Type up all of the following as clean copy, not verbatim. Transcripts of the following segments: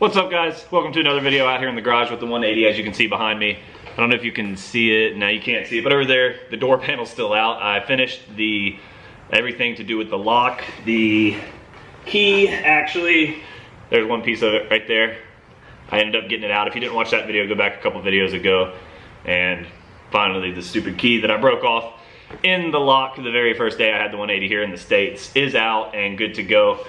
What's up, guys? Welcome to another video out here in the garage with the 180, as you can see behind me. I don't know if you can see it. No, you can't see it, but over there, the door panel's still out. I finished everything to do with the lock. The key, actually, there's one piece of it right there. I ended up getting it out. If you didn't watch that video, go back a couple videos ago. And finally, the stupid key that I broke off in the lock the very first day I had the 180 here in the States is out and good to go.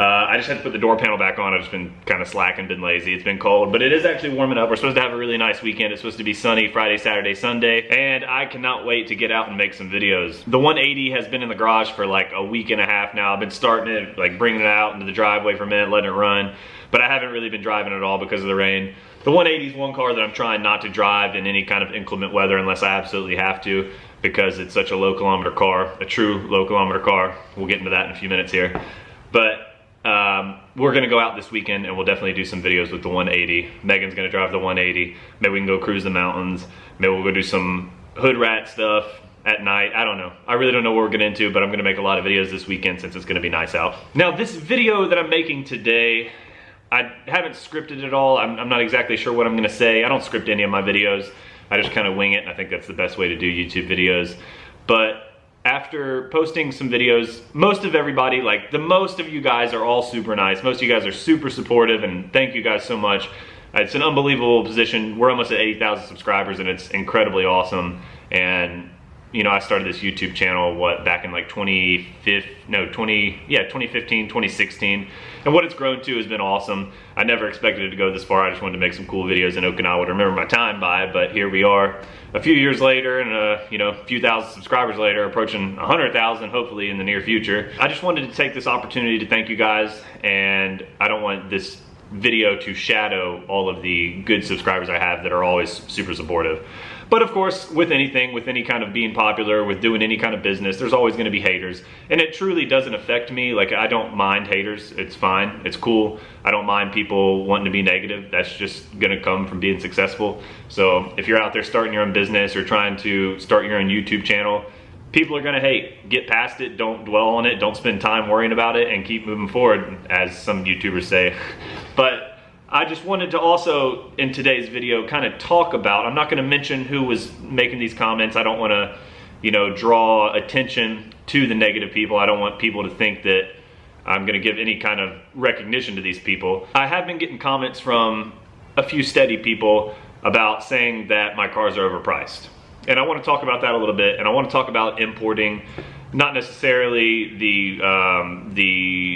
I just had to put the door panel back on. I've just been kind of slacking, been lazy. It's been cold, but it is actually warming up. We're supposed to have a really nice weekend. It's supposed to be sunny Friday, Saturday, Sunday, and I cannot wait to get out and make some videos. The 180 has been in the garage for like a week and a half now. I've been starting it, like bringing it out into the driveway for a minute, letting it run, but I haven't really been driving it at all because of the rain. The 180 is one car that I'm trying not to drive in any kind of inclement weather unless I absolutely have to, because it's such a low kilometer car, a true low kilometer car. We'll get into that in a few minutes here. But we're gonna go out this weekend and we'll definitely do some videos with the 180. Megan's gonna drive the 180. Maybe we can go cruise the mountains. Maybe we'll go do some hood rat stuff at night. I don't know. I really don't know what we're gonna into, but I'm gonna make a lot of videos this weekend since it's gonna be nice out. Now, this video that I'm making today, I haven't scripted it all. I'm not exactly sure what I'm gonna say. I don't script any of my videos. I just kind of wing it, and I think that's the best way to do YouTube videos. But after posting some videos, most of everybody, like most of you guys are all super nice. Most of you guys are super supportive, and thank you guys so much. It's an unbelievable position. We're almost at 80,000 subscribers, and it's incredibly awesome. And you know, I started this YouTube channel, back in like 2015, 2016. And what it's grown to has been awesome. I never expected it to go this far. I just wanted to make some cool videos in Okinawa to remember my time by, but here we are a few years later and a few thousand subscribers later, approaching 100,000 hopefully in the near future. I just wanted to take this opportunity to thank you guys, and I don't want this video to shadow all of the good subscribers I have that are always super supportive. But of course, with anything, with any kind of being popular, with doing any kind of business, there's always gonna be haters. And it truly doesn't affect me. Like, I don't mind haters. It's fine, it's cool. I don't mind people wanting to be negative. That's just gonna come from being successful. So if you're out there starting your own business or trying to start your own YouTube channel, people are gonna hate. Get past it, don't dwell on it, don't spend time worrying about it, and keep moving forward, as some YouTubers say. But I just wanted to also, in today's video, kind of talk about, I'm not gonna mention who was making these comments. I don't wanna, draw attention to the negative people. I don't want people to think that I'm gonna give any kind of recognition to these people. I have been getting comments from a few steady people about saying that my cars are overpriced. And I wanna talk about that a little bit, and I wanna talk about importing, not necessarily the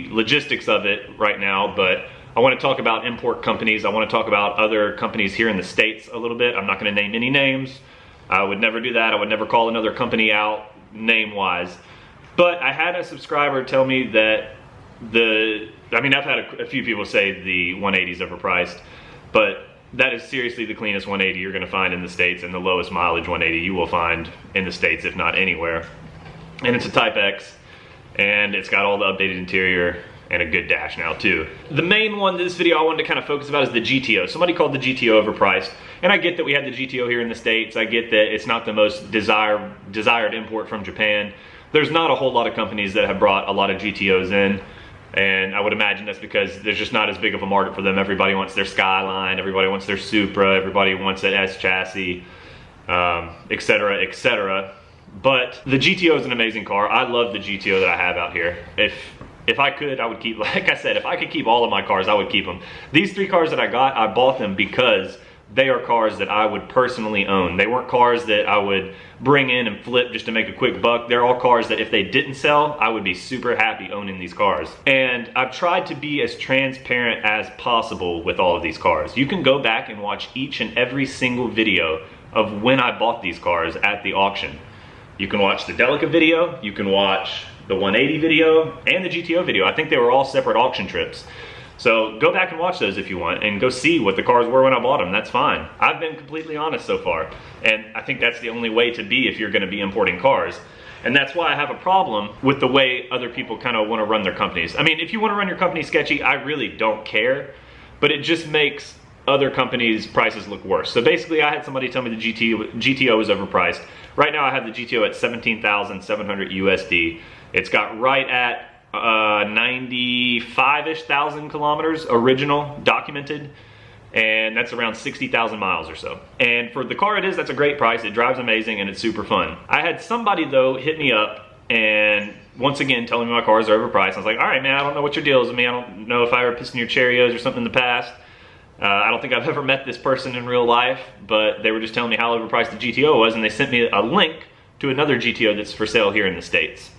logistics of it right now, but I want to talk about import companies. I want to talk about other companies here in the States a little bit. I'm not going to name any names. I would never do that. I would never call another company out name-wise. But I had a subscriber tell me that I've had a few people say the 180 is overpriced, but that is seriously the cleanest 180 you're going to find in the States, and the lowest mileage 180 you will find in the States, if not anywhere. And it's a Type X, and it's got all the updated interior and a good dash now too. The main one this video I wanted to kind of focus about is the GTO. Somebody called the GTO overpriced, and I get that we have the GTO here in the States. I get that it's not the most desired import from Japan. There's not a whole lot of companies that have brought a lot of GTOs in, and I would imagine that's because there's just not as big of a market for them. Everybody wants their Skyline, everybody wants their Supra, everybody wants an S chassis, etc., etc. But the GTO is an amazing car. I love the GTO that I have out here. If I could, I would keep, like I said, if I could keep all of my cars, I would keep them. These 3 cars that I got, I bought them because they are cars that I would personally own. They weren't cars that I would bring in and flip just to make a quick buck. They're all cars that if they didn't sell, I would be super happy owning these cars. And I've tried to be as transparent as possible with all of these cars. You can go back and watch each and every single video of when I bought these cars at the auction. You can watch the Delica video, you can watch the 180 video, and the GTO video. I think they were all separate auction trips. So go back and watch those if you want, and go see what the cars were when I bought them. That's fine. I've been completely honest so far, and I think that's the only way to be if you're gonna be importing cars. And that's why I have a problem with the way other people kind of wanna run their companies. I mean, if you wanna run your company sketchy, I really don't care, but it just makes other companies' prices look worse. So basically, I had somebody tell me the GTO is overpriced. Right now, I have the GTO at $17,700 USD. It's got right at 95-ish thousand kilometers original documented, and that's around 60,000 miles or so. And for the car it is, that's a great price. It drives amazing and it's super fun. I had somebody though hit me up and once again telling me my cars are overpriced. I was like, all right man, I don't know what your deal is with me. I don't know if I were pissing your Cheerios or something in the past. I don't think I've ever met this person in real life, but they were just telling me how overpriced the GTO was, and they sent me a link to another GTO that's for sale here in the States.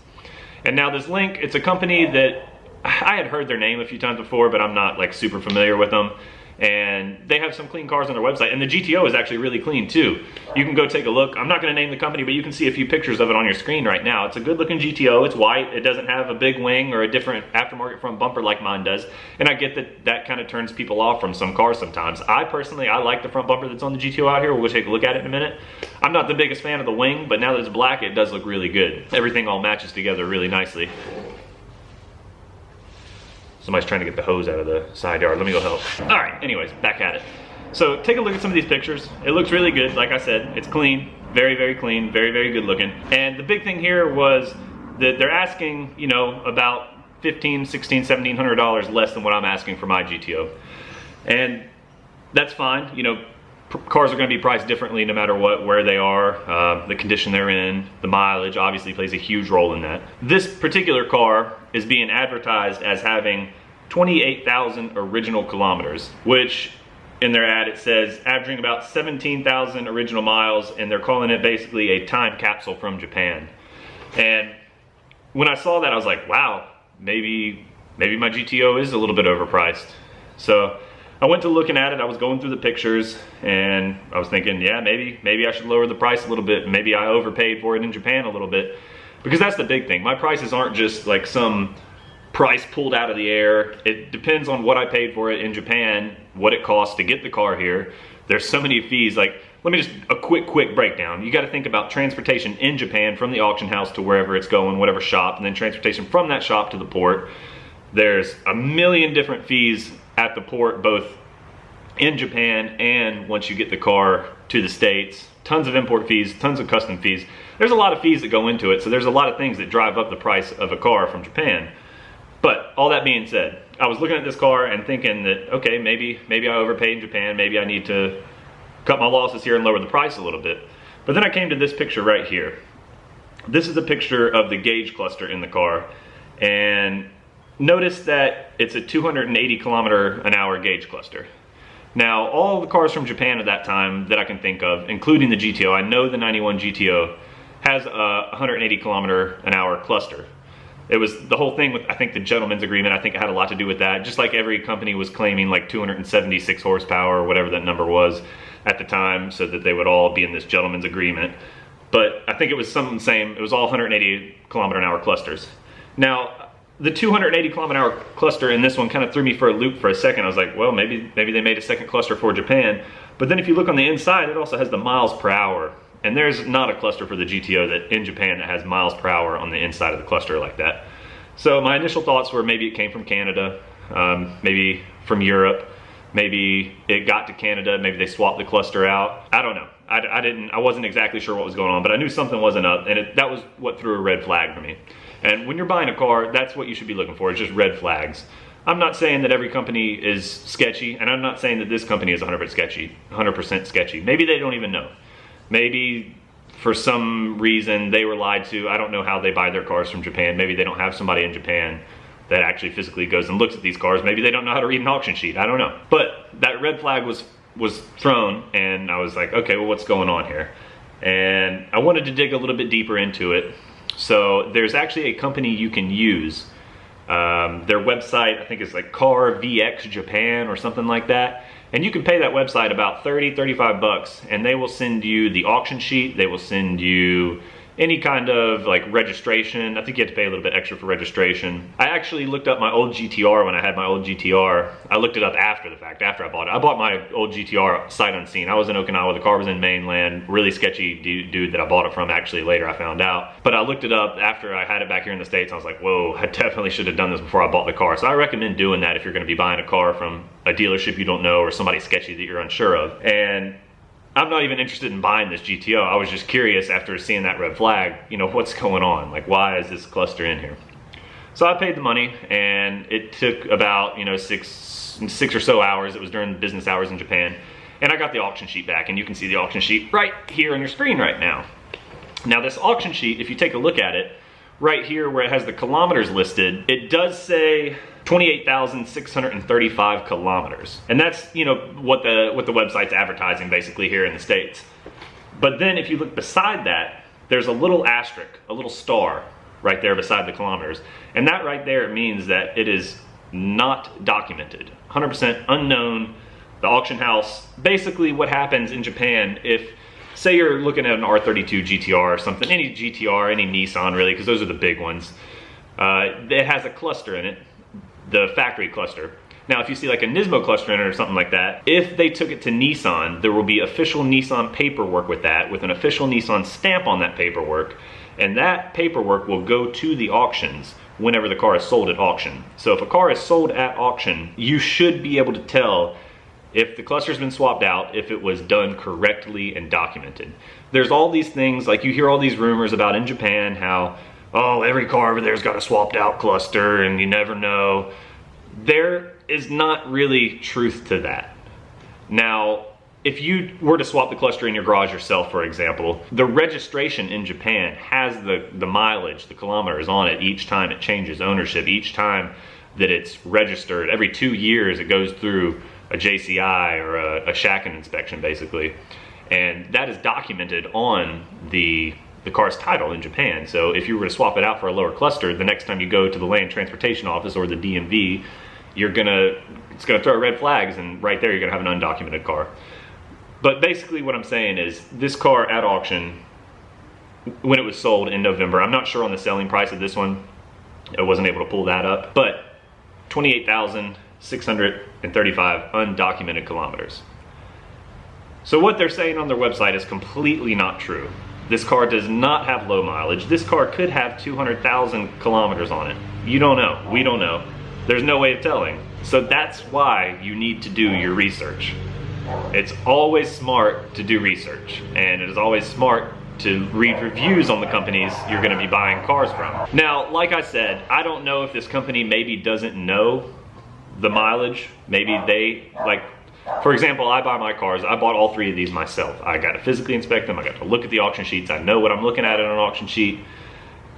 And now this link, it's a company that I had heard their name a few times before, but I'm not like super familiar with them. And they have some clean cars on their website, and the GTO is actually really clean too. You can go take a look. I'm not going to name the company, but you can see a few pictures of it on your screen right now. It's a good looking GTO. It's white. It doesn't have a big wing or a different aftermarket front bumper like mine does. And I get that that kind of turns people off from some cars sometimes. I personally like the front bumper that's on the GTO out here. We'll take a look at it in a minute. I'm not the biggest fan of the wing, but now that it's black, it does look really good. Everything all matches together really nicely. Somebody's trying to get the hose out of the side yard. Let me go help. All right, anyways, back at it. So take a look at some of these pictures. It looks really good. Like I said, it's clean, very, very clean, very, very good looking. And the big thing here was that they're asking, you know, about $1,500, $1,600, $1,700 less than what I'm asking for my GTO. And that's fine. You know, cars are gonna be priced differently no matter what, where they are, the condition they're in, the mileage obviously plays a huge role in that. This particular car is being advertised as having 28,000 original kilometers, which in their ad it says averaging about 17,000 original miles, and they're calling it basically a time capsule from Japan. And when I saw that, I was like, wow, maybe my GTO is a little bit overpriced. So I went to looking at it, I was going through the pictures, and I was thinking, yeah, maybe I should lower the price a little bit. Maybe I overpaid for it in Japan a little bit. Because that's the big thing. My prices aren't just like some price pulled out of the air. It depends on what I paid for it in Japan, what it costs to get the car here. There's so many fees. Like, let me just, a quick breakdown. You gotta think about transportation in Japan from the auction house to wherever it's going, whatever shop, and then transportation from that shop to the port. There's a million different fees at the port, both in Japan and once you get the car to the States. Tons of import fees, tons of custom fees. There's a lot of fees that go into it, so there's a lot of things that drive up the price of a car from Japan. But all that being said, I was looking at this car and thinking that, okay, maybe I overpaid in Japan, maybe I need to cut my losses here and lower the price a little bit. But then I came to this picture right here. This is a picture of the gauge cluster in the car, and notice that it's a 280 kilometer an hour gauge cluster. Now, all the cars from Japan at that time that I can think of, including the GTO, I know the 91 GTO has a 180 kilometer an hour cluster. It was the whole thing with, I think, the gentleman's agreement. I think it had a lot to do with that. Just like every company was claiming like 276 horsepower or whatever that number was at the time, so that they would all be in this gentleman's agreement. But I think it was something the same. It was all 180 kilometer an hour clusters. Now, the 280 kilometer an hour cluster in this one kind of threw me for a loop for a second. I was like, well, maybe they made a second cluster for Japan. But then if you look on the inside, it also has the miles per hour. And there's not a cluster for the GTO that in Japan that has miles per hour on the inside of the cluster like that. So my initial thoughts were maybe it came from Canada, maybe from Europe, maybe it got to Canada, maybe they swapped the cluster out. I don't know. I wasn't exactly sure what was going on, but I knew something wasn't up, and that was what threw a red flag for me. And when you're buying a car, that's what you should be looking for, is just red flags. I'm not saying that every company is sketchy, and I'm not saying that this company is 100% sketchy. Maybe they don't even know. Maybe for some reason they were lied to. I don't know how they buy their cars from Japan. Maybe they don't have somebody in Japan that actually physically goes and looks at these cars. Maybe they don't know how to read an auction sheet. I don't know. But that red flag was thrown, and I was like, okay, well, what's going on here? And I wanted to dig a little bit deeper into it. So there's actually a company you can use. Their website, I think it's like Car VX Japan or something like that. And you can pay that website about 30, 35 bucks, and they will send you the auction sheet. They will send you any kind of like registration. I think you have to pay a little bit extra for registration. I actually looked up my old GTR when I had my old GTR. I looked it up after the fact, after I bought it. I bought my old GTR sight unseen. I was in Okinawa, the car was in mainland. Really sketchy dude that I bought it from, actually later I found out. But I looked it up after I had it back here in the States. I was like, whoa, I definitely should have done this before I bought the car. So I recommend doing that if you're gonna be buying a car from a dealership you don't know or somebody sketchy that you're unsure of. And I'm not even interested in buying this GTO. I was just curious after seeing that red flag, you know, what's going on? Like, why is this cluster in here? So I paid the money, and it took about, you know, six or so hours. It was during business hours in Japan. And I got the auction sheet back, and you can see the auction sheet right here on your screen right now. Now this auction sheet, if you take a look at it, right here where it has the kilometers listed, it does say 28,635 kilometers. And that's, you know, what the website's advertising basically here in the States. But then if you look beside that, there's a little asterisk, a little star right there beside the kilometers. And that right there means that it is not documented, 100% unknown. The auction house, basically what happens in Japan, if, say you're looking at an R32 GTR or something, any GTR, any Nissan really, because those are the big ones, it has a cluster in it, the factory cluster. Now if you see like a Nismo cluster in it or something like that, if they took it to Nissan, there will be official Nissan paperwork with that, with an official Nissan stamp on that paperwork, and that paperwork will go to the auctions whenever the car is sold at auction. So if a car is sold at auction, you should be able to tell if the cluster's been swapped out, if it was done correctly and documented. There's all these things, like you hear all these rumors about in Japan, how, oh, every car over there's got a swapped out cluster and you never know. There is not really truth to that. Now, if you were to swap the cluster in your garage yourself, for example, the registration in Japan has the mileage, the kilometers on it each time it changes ownership, each time that it's registered. Every 2 years it goes through a JCI or a Shaken inspection basically, and that is documented on the car's title in Japan. So if you were to swap it out for a lower cluster, the next time you go to the Land Transportation Office or the DMV, it's gonna throw red flags, and right there you're gonna have an undocumented car. But basically what I'm saying is, this car at auction, when it was sold in November, I'm not sure on the selling price of this one, I wasn't able to pull that up, but 28,635 undocumented kilometers. So what they're saying on their website is completely not true. This car does not have low mileage. This car could have 200,000 kilometers on it. You don't know, we don't know. There's no way of telling. So that's why you need to do your research. It's always smart to do research, and it is always smart to read reviews on the companies you're gonna be buying cars from. Now, like I said, I don't know if this company maybe doesn't know the mileage. Maybe they, like, for example, I buy my cars, I bought all 3 of these myself. I got to physically inspect them, I got to look at the auction sheets, I know what I'm looking at on an auction sheet.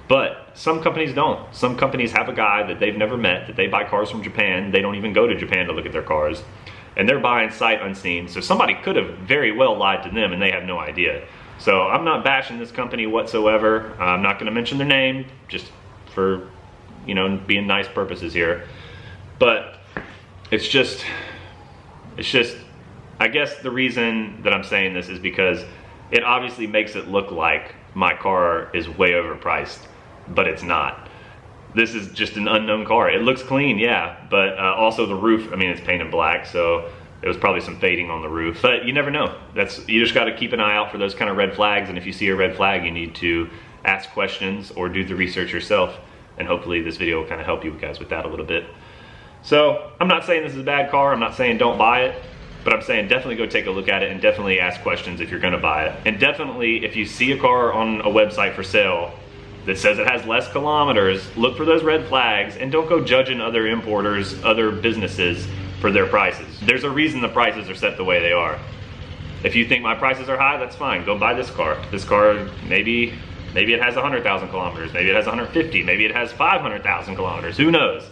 But some companies don't. Some companies have a guy that they've never met, that they buy cars from Japan, they don't even go to Japan to look at their cars, and they're buying sight unseen. So somebody could have very well lied to them and they have no idea. So I'm not bashing this company whatsoever. I'm not gonna mention their name, just for, you know, being nice purposes here. But it's just, I guess the reason that I'm saying this is because it obviously makes it look like my car is way overpriced, but it's not. This is just an unknown car. It looks clean, yeah, but also the roof, I mean, it's painted black, so there was probably some fading on the roof, but you never know. You just gotta keep an eye out for those kind of red flags, and if you see a red flag, you need to ask questions or do the research yourself, and hopefully this video will kind of help you guys with that a little bit. So, I'm not saying this is a bad car, I'm not saying don't buy it, but I'm saying definitely go take a look at it and definitely ask questions if you're gonna buy it. And definitely, if you see a car on a website for sale that says it has less kilometers, look for those red flags and don't go judging other importers, other businesses for their prices. There's a reason the prices are set the way they are. If you think my prices are high, that's fine, go buy this car. This car, maybe it has 100,000 kilometers, maybe it has 150, maybe it has 500,000 kilometers, who knows?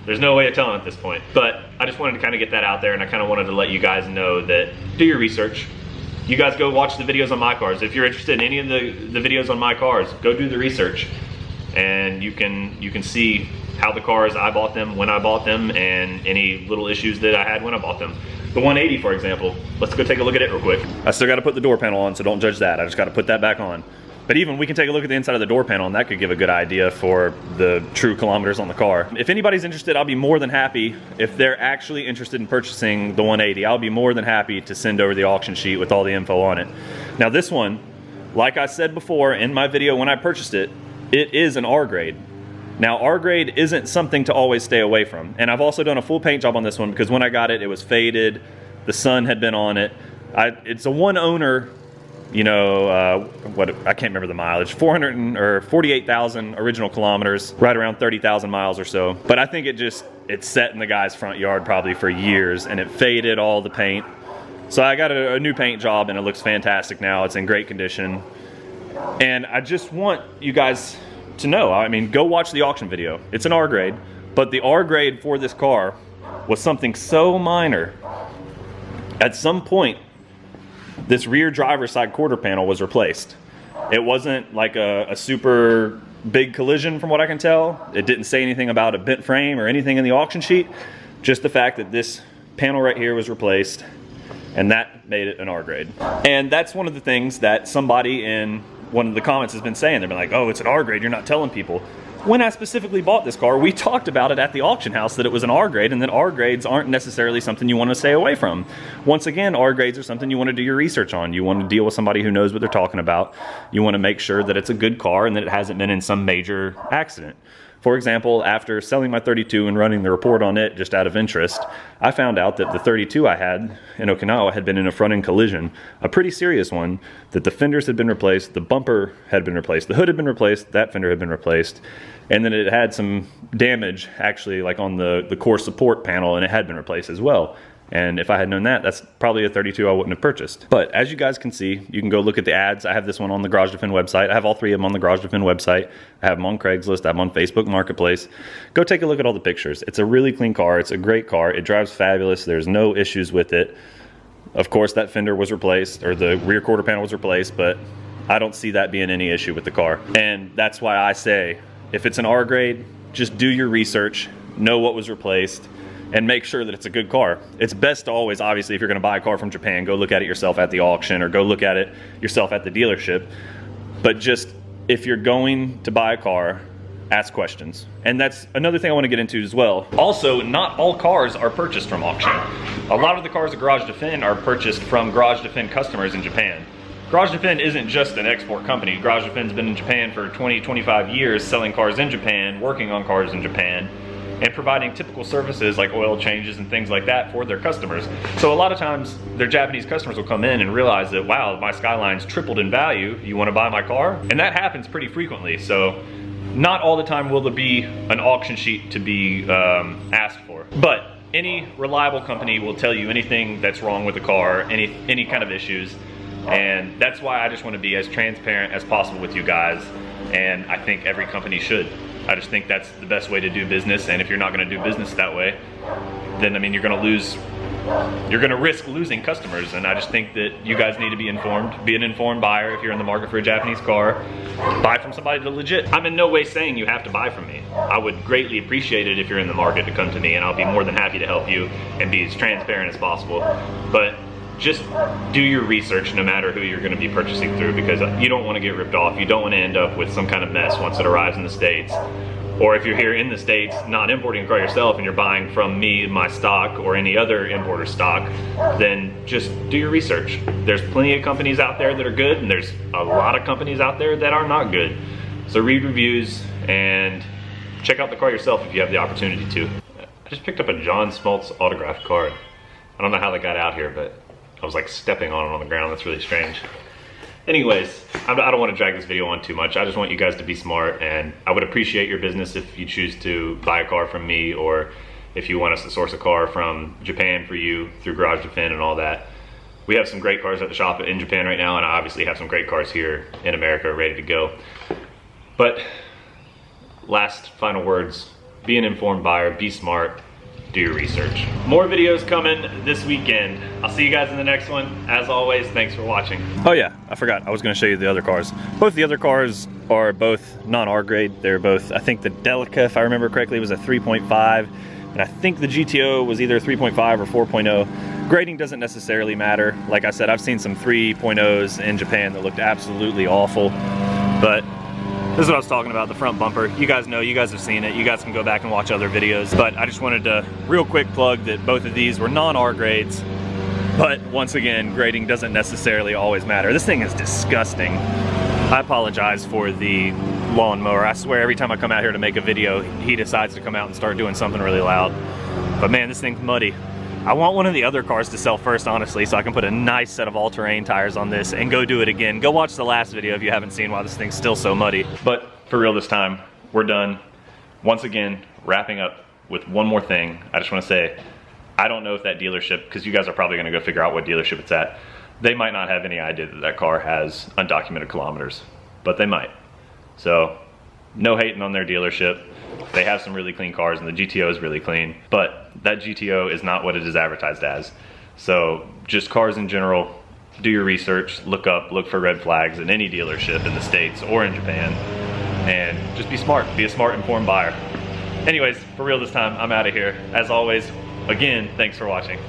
There's no way of telling at this point. But I just wanted to kind of get that out there, and I kind of wanted to let you guys know that do your research. You guys go watch the videos on my cars. If you're interested in any of the videos on my cars, go do the research. And you can see how the cars, I bought them, when I bought them, and any little issues that I had when I bought them. The 180, for example, let's go take a look at it real quick. I still gotta put the door panel on, so don't judge that. I just gotta put that back on. But even we can take a look at the inside of the door panel, and that could give a good idea for the true kilometers on the car. If anybody's interested, I'll be more than happy, if they're actually interested in purchasing the 180, I'll be more than happy to send over the auction sheet with all the info on it. Now this one, like I said before in my video when I purchased it, it is an R grade. Now R grade isn't something to always stay away from. And I've also done a full paint job on this one because when I got it, it was faded, the sun had been on it. It's a one owner you know, what, I can't remember the mileage, 48,000 original kilometers, right around 30,000 miles or so. But I think it sat in the guy's front yard probably for years, and it faded all the paint. So I got a new paint job, and it looks fantastic now. It's in great condition. And I just want you guys to know, I mean, go watch the auction video. It's an R grade, but the R grade for this car was something so minor. At some point, this rear driver's side quarter panel was replaced. It wasn't like a super big collision from what I can tell. It didn't say anything about a bent frame or anything in the auction sheet. Just the fact that this panel right here was replaced, and that made it an R grade. And that's one of the things that somebody in one of the comments has been saying. They've been like, oh, it's an R grade, you're not telling people. When I specifically bought this car, we talked about it at the auction house that it was an R grade, and that R grades aren't necessarily something you want to stay away from. Once again, R grades are something you want to do your research on. You want to deal with somebody who knows what they're talking about. You want to make sure that it's a good car and that it hasn't been in some major accident. For example, after selling my 32 and running the report on it just out of interest, I found out that the 32 I had in Okinawa had been in a front-end collision, a pretty serious one, that the fenders had been replaced, the bumper had been replaced, the hood had been replaced, that fender had been replaced, and then it had some damage actually like on the core support panel, and it had been replaced as well. And if I had known that, that's probably a 32 I wouldn't have purchased. But as you guys can see, you can go look at the ads. I have this one on the Garage Defend website. I have all three of them on the Garage Defend website. I have them on Craigslist. I have them on Facebook Marketplace. Go take a look at all the pictures. It's a really clean car. It's a great car. It drives fabulous. There's no issues with it. Of course, that fender was replaced, or the rear quarter panel was replaced, but I don't see that being any issue with the car. And that's why I say, if it's an R grade, just do your research, know what was replaced, and make sure that it's a good car. It's best to always, obviously, if you're gonna buy a car from Japan, go look at it yourself at the auction or go look at it yourself at the dealership. But just, if you're going to buy a car, ask questions. And that's another thing I wanna get into as well. Also, not all cars are purchased from auction. A lot of the cars at Garage Defend are purchased from Garage Defend customers in Japan. Garage Defend isn't just an export company. Garage Defend's been in Japan for 20, 25 years, selling cars in Japan, working on cars in Japan, and providing typical services like oil changes and things like that for their customers. So a lot of times their Japanese customers will come in and realize that, wow, my Skyline's tripled in value, you wanna buy my car? And that happens pretty frequently. So not all the time will there be an auction sheet to be asked for. But any reliable company will tell you anything that's wrong with the car, any kind of issues. And that's why I just wanna be as transparent as possible with you guys. And I think every company should. I just think that's the best way to do business, and if you're not gonna do business that way, then I mean, you're gonna risk losing customers, and I just think that you guys need to be informed. Be an informed buyer if you're in the market for a Japanese car. Buy from somebody that's legit. I'm in no way saying you have to buy from me. I would greatly appreciate it if you're in the market to come to me, and I'll be more than happy to help you and be as transparent as possible. But just do your research no matter who you're gonna be purchasing through, because you don't wanna get ripped off. You don't wanna end up with some kind of mess once it arrives in the States. Or if you're here in the States, not importing a car yourself, and you're buying from me, my stock, or any other importer stock, then just do your research. There's plenty of companies out there that are good, and there's a lot of companies out there that are not good. So read reviews and check out the car yourself if you have the opportunity to. I just picked up a John Smoltz autographed card. I don't know how that got out here, but I was like stepping on it on the ground. That's really strange. Anyways, I don't want to drag this video on too much. I just want you guys to be smart, and I would appreciate your business if you choose to buy a car from me, or if you want us to source a car from Japan for you through Garage Defend and all that. We have some great cars at the shop in Japan right now, and I obviously have some great cars here in America ready to go. But last final words, be an informed buyer, be smart, do your research. More videos coming this weekend. I'll see you guys in the next one. As always, thanks for watching. Oh yeah, I forgot. I was gonna show you the other cars. Both the other cars are both non-R grade. They're both, I think the Delica, if I remember correctly, was a 3.5. And I think the GTO was either 3.5 or 4.0. Grading doesn't necessarily matter. Like I said, I've seen some 3.0s in Japan that looked absolutely awful. But this is what I was talking about, the front bumper. You guys know, you guys have seen it. You guys can go back and watch other videos. But I just wanted to real quick plug that both of these were non-R grades. But once again, grading doesn't necessarily always matter. This thing is disgusting. I apologize for the lawnmower. I swear every time I come out here to make a video, he decides to come out and start doing something really loud. But man, this thing's muddy. I want one of the other cars to sell first, honestly, so I can put a nice set of all-terrain tires on this and go do it again. Go watch the last video if you haven't seen why this thing's still so muddy. But for real this time, we're done. Once again, wrapping up with one more thing. I just want to say, I don't know if that dealership, because you guys are probably going to go figure out what dealership it's at, they might not have any idea that that car has undocumented kilometers, but they might. So no hating on their dealership. They have some really clean cars and the GTO is really clean, but that GTO is not what it is advertised as. So just cars in general, do your research, look for red flags in any dealership in the States or in Japan, and just be smart, be a smart, informed buyer. Anyways, for real this time, I'm out of here. As always, again, thanks for watching.